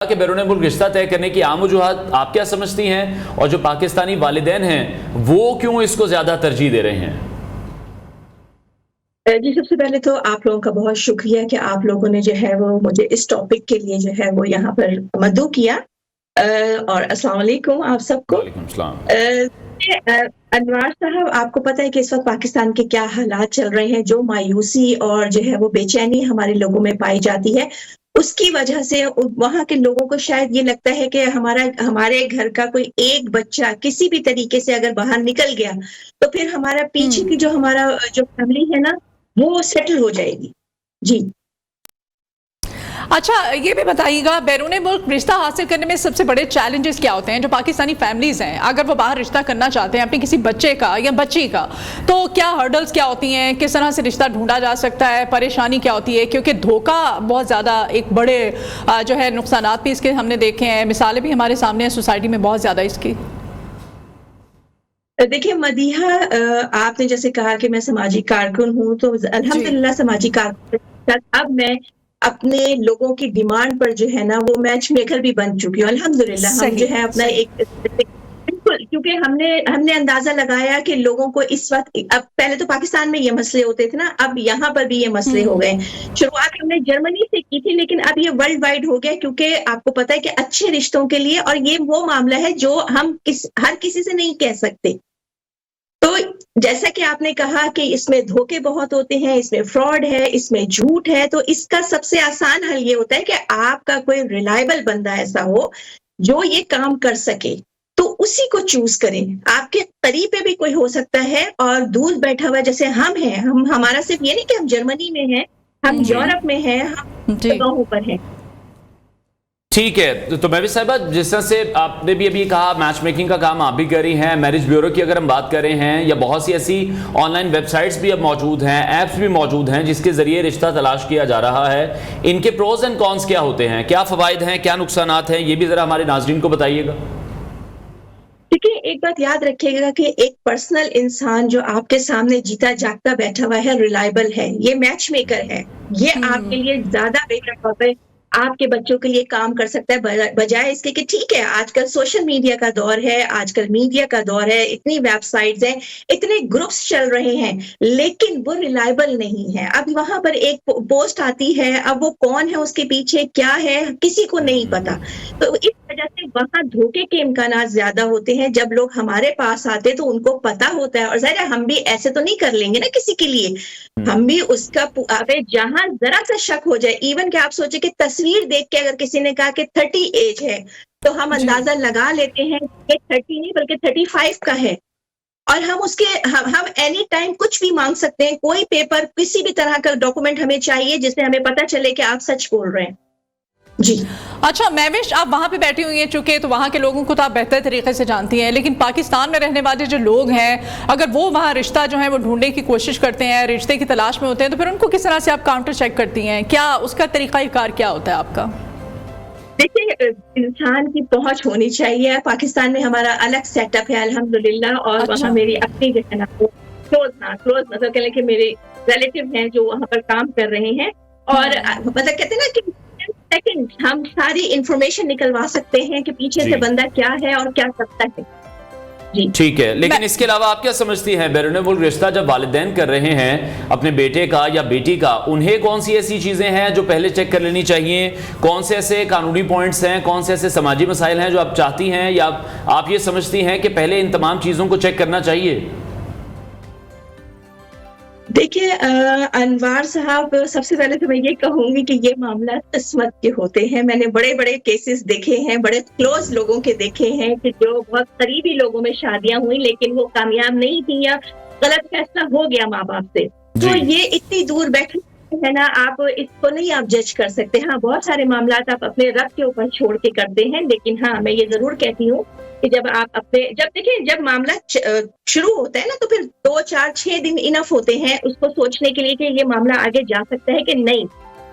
کہ بیرون ملک رشتہ طے کرنے کی عام وجوہات آپ کیا سمجھتی ہیں، اور جو پاکستانی والدین ہیں وہ کیوں اس کو زیادہ ترجیح دے رہے ہیں؟ جی، سب سے پہلے تو آپ لوگوں کا بہت شکریہ کہ آپ لوگوں نے جو ہے وہ مجھے اس ٹاپک کے لیے جو ہے وہ یہاں پر مدعو کیا، اور السلام علیکم آپ سب کو۔ وعلیکم السلام۔ انوار صاحب، آپ کو پتہ ہے کہ اس وقت پاکستان کے کیا حالات چل رہے ہیں، جو مایوسی اور جو ہے وہ بے چینی ہمارے لوگوں میں پائی جاتی ہے، اس کی وجہ سے وہاں کے لوگوں کو شاید یہ لگتا ہے کہ ہمارے گھر کا کوئی ایک بچہ کسی بھی طریقے سے اگر باہر نکل گیا تو پھر ہمارا پیچھے کی ہمارا جو فیملی ہے نا وہ سیٹل ہو جائے گی۔ جی اچھا، یہ بھی بتائیے گا، بیرون ملک رشتہ حاصل کرنے میں سب سے بڑے چیلنجز کیا ہوتے ہیں جو پاکستانی فیملیز ہیں اگر وہ باہر رشتہ کرنا چاہتے ہیں اپنے کسی بچے کا یا بچی کا، تو کیا ہرڈلز کیا ہوتی ہیں، کس طرح سے رشتہ ڈھونڈا جا سکتا ہے، پریشانی کیا ہوتی ہے؟ کیونکہ دھوکہ بہت زیادہ ایک بڑے جو ہے نقصانات بھی اس کے ہم نے دیکھے ہیں، مثالیں بھی ہمارے سامنے ہیں سوسائٹی میں بہت زیادہ اس کی۔ دیکھیے مدیحہ، آپ نے جیسے کہا کہ میں سماجی کارکن ہوں، تو الحمدللہ سماجی کارکن اب میں اپنے لوگوں کی ڈیمانڈ پر جو ہے نا وہ میچ میکر بھی بن چکی ہوں الحمدللہ۔ ہم جو ہے اپنا ایک بالکل، کیونکہ ہم نے اندازہ لگایا کہ لوگوں کو اس وقت، اب پہلے تو پاکستان میں یہ مسئلے ہوتے تھے نا، اب یہاں پر بھی یہ مسئلے ہو گئے۔ شروعات ہم نے جرمنی سے کی تھی لیکن اب یہ ورلڈ وائڈ ہو گیا، کیونکہ آپ کو پتہ ہے کہ اچھے رشتوں کے لیے، اور یہ وہ معاملہ ہے جو ہم ہر کسی سے نہیں کہہ سکتے۔ تو جیسا کہ آپ نے کہا کہ اس میں دھوکے بہت ہوتے ہیں، اس میں فراڈ ہے، اس میں جھوٹ ہے، تو اس کا سب سے آسان حل یہ ہوتا ہے کہ آپ کا کوئی ریلائبل بندہ ایسا ہو جو یہ کام کر سکے، تو اسی کو چوز کریں۔ آپ کے قریب پہ بھی کوئی ہو سکتا ہے اور دور بیٹھا ہوا، جیسے ہم ہیں، ہمارا صرف یہ نہیں کہ ہم جرمنی میں ہیں، ہم یورپ میں ہیں، ہم جگہوں پر ہیں۔ ٹھیک ہے، تو مہوش صاحبہ، جس طرح سے آپ نے بھی ابھی کہا میچ میکنگ کا کام آپ بھی کر رہی ہیں، میرج بیورو کی اگر ہم بات کر رہے ہیں، یا بہت سی ایسی آن لائن ویب سائٹس بھی اب موجود ہیں، ایپس بھی موجود ہیں جس کے ذریعے رشتہ تلاش کیا جا رہا ہے، ان کے پروز اینڈ کونس کیا ہوتے ہیں، کیا فوائد ہیں، کیا نقصانات ہیں، یہ بھی ذرا ہمارے ناظرین کو بتائیے گا۔ دیکھیے، ایک بات یاد رکھیے گا کہ ایک پرسنل انسان جو آپ کے سامنے جیتا جاگتا بیٹھا ہوا ہے، ریلائبل ہے، یہ میچ میکر ہے، یہ آپ کے لیے زیادہ بہتر ہے، آپ کے بچوں کے لیے کام کر سکتا ہے، بجائے اس کے کہ ٹھیک ہے آج کل سوشل میڈیا کا دور ہے، آج کل میڈیا کا دور ہے، اتنی ویب سائٹس ہیں، اتنے گروپس چل رہے ہیں، لیکن وہ ریلائبل نہیں ہے۔ اب وہاں پر ایک پوسٹ آتی ہے، اب وہ کون ہے، اس کے پیچھے کیا ہے، کسی کو نہیں پتا، تو اس وجہ سے وہاں دھوکے کے امکانات زیادہ ہوتے ہیں۔ جب لوگ ہمارے پاس آتے تو ان کو پتا ہوتا ہے، اور ظاہر ہے ہم بھی ایسے تو نہیں کر لیں گے نا کسی کے لیے، ہم بھی اس کا جہاں ذرا سا شک ہو جائے، ایون کہ آپ سوچیں کہ تصویر دیکھ کے اگر کسی نے کہا کہ 30 ایج ہے تو ہم اندازہ لگا لیتے ہیں کہ 30 نہیں بلکہ 35 کا ہے، اور ہم اینی ٹائم کچھ بھی مانگ سکتے ہیں، کوئی پیپر، کسی بھی طرح کا ڈاکومنٹ ہمیں چاہیے جس سے ہمیں پتا چلے کہ آپ سچ بول رہے ہیں۔ جی اچھا مہوش، آپ وہاں پہ بیٹھی ہوئی ہیں چونکہ، تو وہاں کے لوگوں کو تو آپ بہتر طریقے سے جانتی ہیں، لیکن پاکستان میں رہنے والے جو لوگ ہیں اگر وہ وہاں رشتہ جو ہے وہ ڈھونڈنے کی کوشش کرتے ہیں، رشتے کی تلاش میں ہوتے ہیں، تو پھر ان کو کس طرح سے آپ کاؤنٹر چیک کرتی ہیں؟ کیا اس کا طریقہ کار کیا ہوتا ہے آپ کا؟ دیکھیے، انسان کی پہنچ ہونی چاہیے۔ پاکستان میں ہمارا الگ سیٹ اپ ہے الحمدللہ، اور وہاں میری اپنی جو ہے نا کلوز مطلب کہ میرے ریلیٹیو ہیں جو وہاں پر کام کر رہے ہیں، اور مطلب کہتے ہیں نا کہ سیکنڈ ہم ساری انفارمیشن نکلوا سکتے ہیں کہ پیچھے سے بندہ کیا ہے اور کیا کرتا ہے۔ ٹھیک ہے، لیکن اس کے علاوہ آپ کیا سمجھتی ہیں، بیرون ملک رشتہ جب والدین کر رہے ہیں اپنے بیٹے کا یا بیٹی کا، انہیں کون سی ایسی چیزیں ہیں جو پہلے چیک کر لینی چاہیے؟ کون سے ایسے قانونی پوائنٹس ہیں، کون سے ایسے سماجی مسائل ہیں جو آپ چاہتی ہیں یا آپ یہ سمجھتی ہیں کہ پہلے ان تمام چیزوں کو چیک کرنا چاہیے؟ دیکھیے انوار صاحب، سب سے پہلے تو میں یہ کہوں گی کہ یہ معاملات قسمت کے ہوتے ہیں۔ میں نے بڑے بڑے کیسز دیکھے ہیں، بڑے کلوز لوگوں کے دیکھے ہیں کہ جو بہت قریبی لوگوں میں شادیاں ہوئی لیکن وہ کامیاب نہیں تھی یا غلط فیصلہ ہو گیا ماں باپ سے، تو یہ اتنی دور بیٹھے ہے نا، آپ اس کو نہیں آپ جج کر سکتے۔ ہاں، بہت سارے معاملات آپ اپنے رب کے اوپر چھوڑ کے کرتے ہیں، لیکن ہاں میں یہ ضرور کہتی ہوں کہ جب معاملہ شروع ہوتا ہے نا تو پھر 2 4 6 دن انف ہوتے ہیں اس کو سوچنے کے لیے کہ یہ معاملہ آگے جا سکتا ہے کہ نہیں۔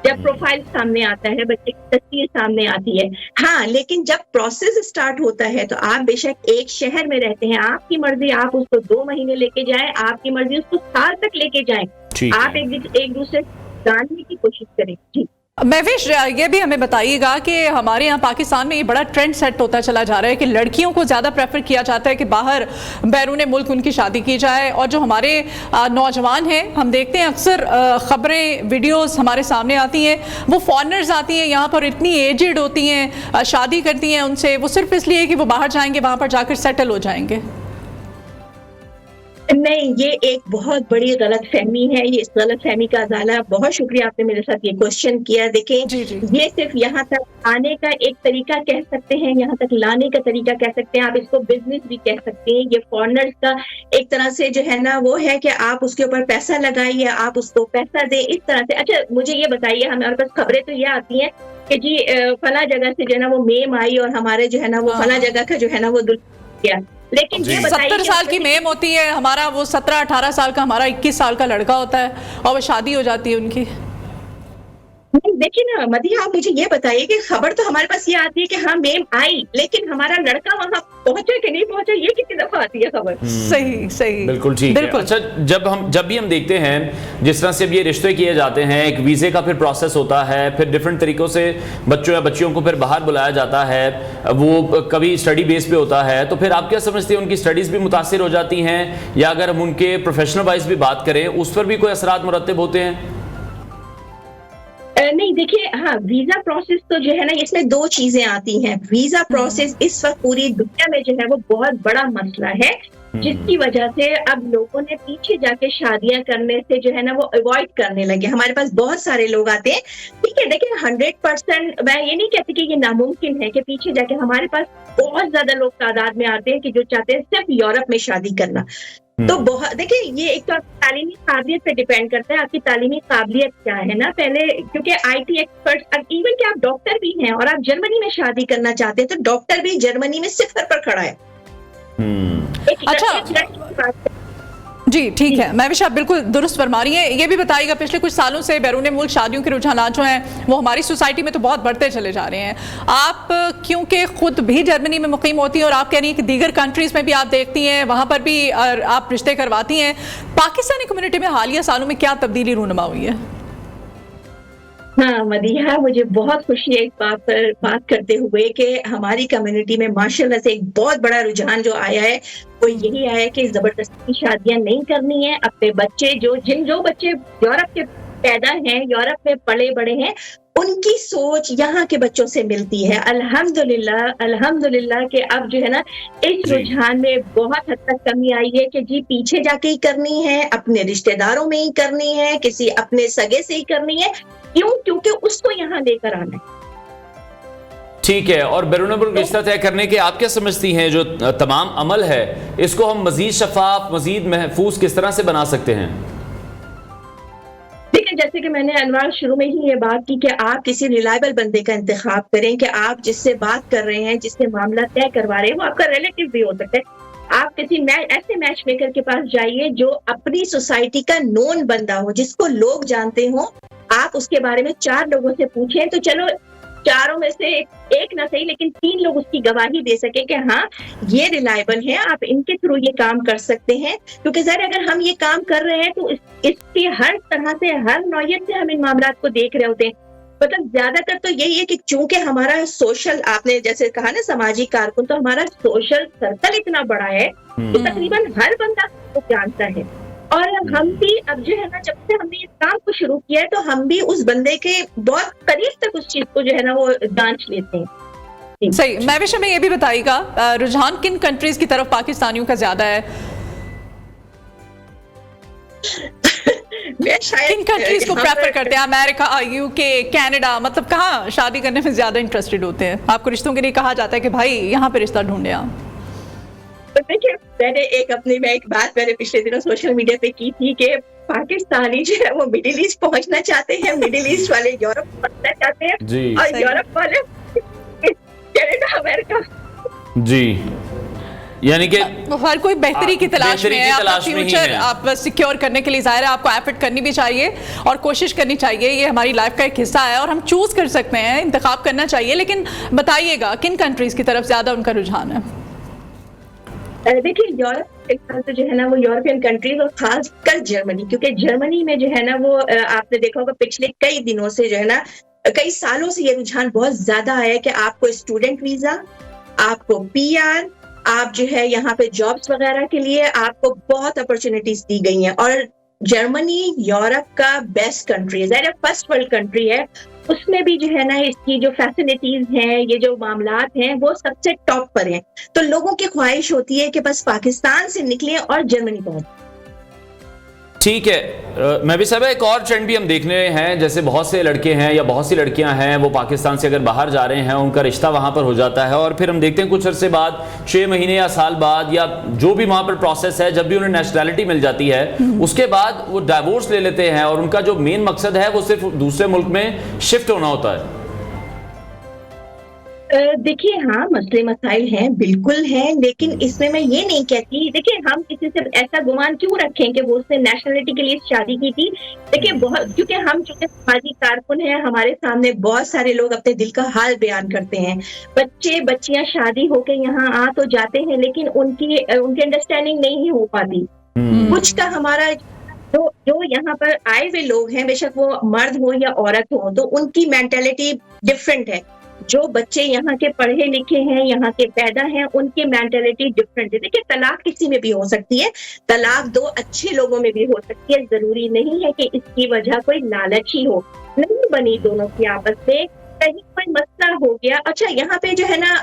جب پروفائل سامنے آتا ہے، بچے کی تصویر سامنے آتی ہے، ہاں، لیکن جب پروسیس اسٹارٹ ہوتا ہے تو آپ بے شک ایک شہر میں رہتے ہیں، آپ کی مرضی آپ اس کو 2 مہینے لے کے جائیں، آپ کی مرضی اس کو سال تک لے کے جائیں، آپ ایک دوسرے جاننے کی کوشش کریں۔ جی महविश, ये भी हमें बताइएगा कि हमारे यहाँ पाकिस्तान में ये बड़ा ट्रेंड सेट होता चला जा रहा है कि लड़कियों को ज़्यादा प्रेफर किया जाता है कि बाहर बैरून मुल्क उनकी शादी की जाए, और जो हमारे नौजवान हैं, हम देखते हैं अक्सर ख़बरें वीडियोस हमारे सामने आती हैं, वो फॉरेनर्स आती हैं यहाँ पर, इतनी एजेड होती हैं, शादी करती हैं उनसे, वो सिर्फ इसलिए कि वो बाहर जाएंगे, वहाँ पर जाकर सेटल हो जाएंगे। नहीं, ये एक बहुत बड़ी गलत फहमी है। ये इस गलत फहमी का अजाला, बहुत शुक्रिया आपने मेरे साथ ये क्वेश्चन किया। देखें, ये सिर्फ यहाँ तक आने का एक तरीका कह सकते हैं, यहाँ तक लाने का तरीका कह सकते हैं, आप इसको बिजनेस भी कह सकते हैं। ये फॉरेनर्स का एक तरह से जो है ना वो है कि आप उसके ऊपर पैसा लगाइए, आप उसको पैसा दें, इस तरह से। अच्छा, मुझे ये बताइए, हमारे पास खबरें तो ये आती हैं कि जी फला जगह से जो है ना वो मेम आई और हमारे जो है ना वो फला जगह का जो है ना वो दुल्हन गया। लेकिन ये 70 साल की मेम होती है, हमारा वो 17-18 साल का, हमारा 21 साल का लड़का होता है, और वो शादी हो जाती है उनकी। देखिए ना मदीहा, आप मुझे ये बताइए कि खबर तो हमारे पास ये आती है कि हाँ मेम आई, लेकिन हमारा लड़का वहाँ पहुंचा कि नहीं पहुंचा, ये कितनी दफा आती है खबर। सही सही, बिल्कुल ठीक है। अच्छा, जब भी हम देखते हैं जिस तरह से अब ये रिश्ते किए जाते हैं, एक वीज़े का फिर प्रोसेस होता है, फिर डिफरेंट तरीक़ों से बच्चों या बच्चियों को फिर बाहर बुलाया जाता है, वो कभी स्टडी बेस पे होता है, तो फिर आप क्या समझते हैं उनकी स्टडीज़ भी मुतासिर हो जाती हैं, या अगर हम उनके प्रोफेशनल वाइज भी बात करें उस पर भी कोई असरात मुरतब होते हैं? नहीं, देखिए, हाँ, वीजा प्रोसेस तो जो है ना इसमें दो चीजें आती हैं। वीजा प्रोसेस इस वक्त पूरी दुनिया में जो है वो बहुत बड़ा मसला है, जिसकी वजह से अब लोगों ने पीछे जाके शादियां करने से जो है ना वो अवॉइड करने लगे। हमारे पास बहुत सारे लोग आते हैं, ठीक है, देखिए 100%, मैं ये नहीं कहती कि ये नामुमकिन है कि पीछे जाके, हमारे पास बहुत ज्यादा लोग तादाद में आते हैं कि जो चाहते हैं सिर्फ यूरोप में शादी करना। तो बहुत, देखिए, ये एक तो आपकी तालीमी काबिलियत पे डिपेंड करता है, आपकी तालीमी काबिलियत क्या है ना पहले, क्योंकि आईटी एक्सपर्ट, इवन कि आप डॉक्टर भी हैं और आप जर्मनी में शादी करना चाहते हैं, तो डॉक्टर भी जर्मनी में सिफर पर खड़ा है। अच्छा जी, ठीक है, महविश आप बिल्कुल दुरुस्त फरमा रही हैं। ये भी बताइएगा, पिछले कुछ सालों से बैरून मुल्क शादियों के रुझानात जो हैं वो हमारी सोसाइटी में तो बहुत बढ़ते चले जा रहे हैं। आप क्योंकि खुद भी जर्मनी में मुकीम होती हैं और आप कह रही हैं कि दीगर कंट्रीज में भी आप देखती हैं, वहाँ पर भी आप रिश्ते करवाती हैं, पाकिस्तानी कम्युनिटी में हालिया सालों में क्या तब्दीली रूनुमा हुई है? हाँ मदीहा, मुझे बहुत खुशी है इस बात पर बात करते हुए कि हमारी कम्युनिटी में माशाल्लाह से एक बहुत बड़ा रुझान जो आया है वो यही आया है कि जबरदस्ती शादियां नहीं करनी है। अपने बच्चे जो बच्चे यूरोप के पैदा हैं, यूरोप में पले बड़े हैं, उनकी सोच यहाँ के बच्चों से मिलती है। अल्हम्दुलिल्लाह कि अब जो है ना इस रुझान में बहुत हद तक कमी आई है कि जी पीछे जाके ही करनी है, अपने रिश्तेदारों में ही करनी है, किसी अपने सगे से ही करनी है। क्यों? क्योंकि उसको यहाँ लेकर आना है। ठीक है, और बैरून मुल्क रिश्ता तय करने के आप क्या समझती हैं जो तमाम अमल है, इसको हम मजीद शफाफ, मजीद महफूज किस तरह से बना सकते हैं? जैसे कि मैंने अनवर शुरू में ही ये बात की कि आप किसी रिलायबल बंदे का इंतखाब करें, कि आप जिससे बात कर रहे हैं, जिससे मामला तय करवा रहे हैं, वो आपका रिलेटिव भी हो सकता है। आप किसी ऐसे मैच मेकर के पास जाइए जो अपनी सोसाइटी का नोन बंदा हो, जिसको लोग जानते हो। आप उसके बारे में 4 लोगों से पूछें तो चलो चारों में से एक ना सही लेकिन 3 लोग उसकी गवाही दे सके कि हाँ ये रिलायबल है, आप इनके थ्रू ये काम कर सकते हैं। क्योंकि सर अगर हम ये काम कर रहे हैं तो इसकी हर तरह से, हर नौयत से हम इन मामलात को देख रहे होते हैं। मतलब ज्यादातर तो यही है कि चूंकि हमारा सोशल, आपने जैसे कहा ना सामाजिक कारकुन, तो हमारा सोशल सर्कल इतना बड़ा है कि तकरीबन हर बंदा को जानता है। और हम भी अब जो है ना, जब से हमने इस काम को शुरू किया है तो हम भी उस बंदे के बहुत करीब तक उस चीज को जो है ना वो जांच लेते हैं। सही। महविश हमें ये भी बताइएगा, रुझान किन कंट्रीज की तरफ पाकिस्तानियों का ज्यादा है? किन कंट्रीज को प्रेफर करते हैं? अमेरिका, यूके, कनाडा, मतलब कहाँ शादी करने में ज्यादा इंटरेस्टेड होते हैं? आपको रिश्तों के लिए कहा जाता है कि भाई यहाँ पे रिश्ता ढूंढे आप। देखिए, मैंने एक बात मैंने पिछले दिनों सोशल मीडिया पे की थी कि पाकिस्तानी जो है वो मिडिल ईस्ट पहुंचना चाहते हैं, मिडिल ईस्ट वाले यूरोप पहुंचना चाहते हैं, और यूरोप वाले कनाडा, अमेरिका। जी, यानी कि हर कोई बेहतरी की तलाश में है, अपना फ्यूचर आप सिक्योर करने के लिए ज़ाहिर है आपको एफर्ट करनी भी चाहिए और कोशिश करनी चाहिए। ये हमारी लाइफ का एक हिस्सा है और हम चूज कर सकते हैं, इंतखाब करना चाहिए। लेकिन बताइएगा किन कंट्रीज की तरफ ज्यादा उनका रुझान है? देखिए, यूरोप तो जो है ना वो यूरोपियन कंट्रीज और खासकर जर्मनी, क्योंकि जर्मनी में जो है ना वो आपने देखा होगा पिछले कई दिनों से जो है ना कई सालों से ये रुझान बहुत ज्यादा है कि आपको स्टूडेंट वीजा, आपको PR, आप जो है यहाँ पे जॉब्स वगैरह के लिए आपको बहुत अपॉर्चुनिटीज दी गई हैं। और जर्मनी यूरोप का बेस्ट कंट्री है, फर्स्ट वर्ल्ड कंट्री है, उसमें भी जो है ना इसकी जो फैसिलिटीज हैं, ये जो मामलात हैं, वो सबसे टॉप पर हैं। तो लोगों की ख्वाहिश होती है कि बस पाकिस्तान से निकलें और जर्मनी पहुंचे। ठीक है। मैं भी सब एक और ट्रेंड भी हम देखने हैं, जैसे बहुत से लड़के हैं या बहुत सी लड़कियां हैं, वो पाकिस्तान से अगर बाहर जा रहे हैं, उनका रिश्ता वहां पर हो जाता है और फिर हम देखते हैं कुछ अरसे बाद, 6 महीने या साल बाद या जो भी वहां पर प्रोसेस है, जब भी उन्हें नेशनैलिटी मिल जाती है उसके बाद वो डाइवोर्स ले लेते हैं और उनका जो मेन मकसद है वो सिर्फ दूसरे मुल्क में शिफ्ट होना होता है। देखिए, हाँ, मसले मसाइल हैं, बिल्कुल हैं, लेकिन इसमें मैं ये नहीं कहती। देखिए, हम किसी से ऐसा गुमान क्यों रखें कि वो उसने नेशनलिटी के लिए शादी की थी। देखिए, बहुत, क्योंकि हम चूंकि सामाजिक कारकुन हैं, हमारे सामने बहुत सारे लोग अपने दिल का हाल बयान करते हैं। बच्चे बच्चियां शादी होके यहाँ आ तो जाते हैं, लेकिन उनकी अंडरस्टैंडिंग नहीं हो पाती। कुछ का हमारा जो यहाँ पर आए हुए लोग हैं, बेशक वो मर्द हो या औरत हो, तो उनकी मेंटालिटी डिफरेंट है। जो बच्चे यहाँ के पढ़े लिखे हैं, यहाँ के पैदा हैं, उनकी मेंटालिटी डिफरेंट है। देखिए, तलाक किसी में भी हो सकती है, तलाक 2 अच्छे लोगों में भी हो सकती है। जरूरी नहीं है कि इसकी वजह कोई लालच ही हो। नहीं बनी दोनों की आपस में, कहीं कोई मसला हो गया। अच्छा, यहाँ पे जो है ना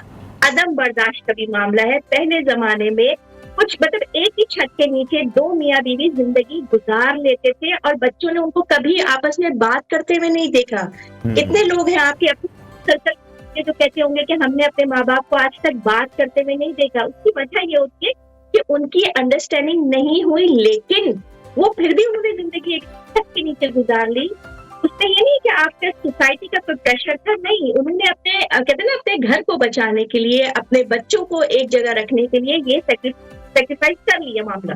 अदम बर्दाश्त का भी मामला है। पहले जमाने में कुछ मतलब एक ही छत के नीचे 2 मियाँ बीवी जिंदगी गुजार लेते थे और बच्चों ने उनको कभी आपस में बात करते हुए नहीं देखा। कितने लोग हैं आपके अपने सर्कल जो कहते होंगे कि हमने अपने माँ बाप को आज तक बात करते हुए नहीं देखा। उसकी वजह ये होती है कि उनकी अंडरस्टैंडिंग नहीं हुई, लेकिन वो फिर भी उन्होंने जिंदगी एक छत के नीचे गुजार ली। उसमें ये नहीं कि आपके सोसाइटी का कोई प्रेशर था, नहीं, उन्होंने अपने कहते हैं ना अपने घर को बचाने के लिए, अपने बच्चों को एक जगह रखने के लिए ये सेक्रीफाइस कर लिया मामला।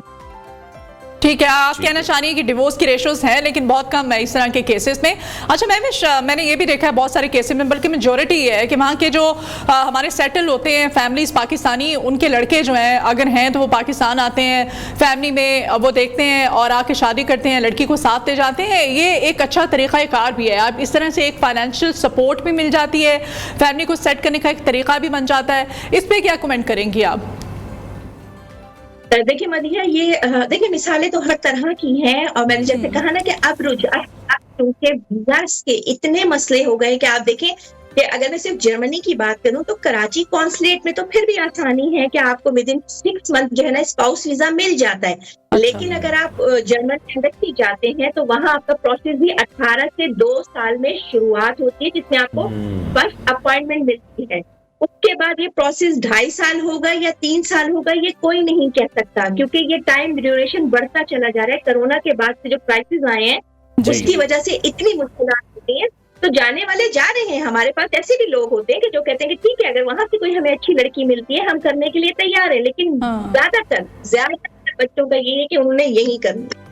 ठीक है, आप कहना चाह रही है कि डिवोर्स की रेशोज हैं लेकिन बहुत कम है इस तरह के केसेस में। अच्छा, मैंने ये भी देखा है बहुत सारे केसेस में, बल्कि मेजोरिटी ये है कि वहाँ के जो हमारे सेटल होते हैं फैमिलीज पाकिस्तानी, उनके लड़के जो हैं अगर हैं तो वो पाकिस्तान आते हैं, फैमिली में वो देखते हैं और आके शादी करते हैं, लड़की को साथ ले जाते हैं। ये एक अच्छा तरीका कार भी है। आप इस तरह से एक फाइनेंशियल सपोर्ट भी मिल जाती है, फैमिली को सेट करने का एक तरीका भी बन जाता है। इस पर क्या कमेंट करेंगी आप? देखिए मदिया, ये देखिए मिसालें तो हर तरह की हैं और मैंने जैसे कहा ना कि अब रुझान क्योंकि वीजा के इतने मसले हो गए कि आप देखें कि अगर मैं सिर्फ जर्मनी की बात करूं तो कराची कॉन्सुलेट में तो फिर भी आसानी है कि आपको विद इन 6 मंथ जो है ना स्पाउस वीजा मिल जाता है। लेकिन अगर आप जर्मन एम्बेसी जाते हैं तो वहां आपका प्रोसेस भी 18 से 2 साल में शुरुआत होती है, जिसमें आपको फर्स्ट अपॉइंटमेंट मिलती है। उसके बाद ये प्रोसेस 2.5 साल होगा या 3 साल होगा, ये कोई नहीं कह सकता, क्योंकि ये टाइम ड्यूरेशन बढ़ता चला जा रहा है। कोरोना के बाद से जो क्राइसिस आए हैं उसकी वजह से इतनी मुश्किलात होती हैं, तो जाने वाले जा रहे हैं। हमारे पास ऐसे भी लोग होते हैं कि जो कहते हैं कि ठीक है, अगर वहां से कोई हमें अच्छी लड़की मिलती है हम करने के लिए तैयार है, लेकिन ज्यादातर बच्चों का ये है कि उन्होंने यही करना।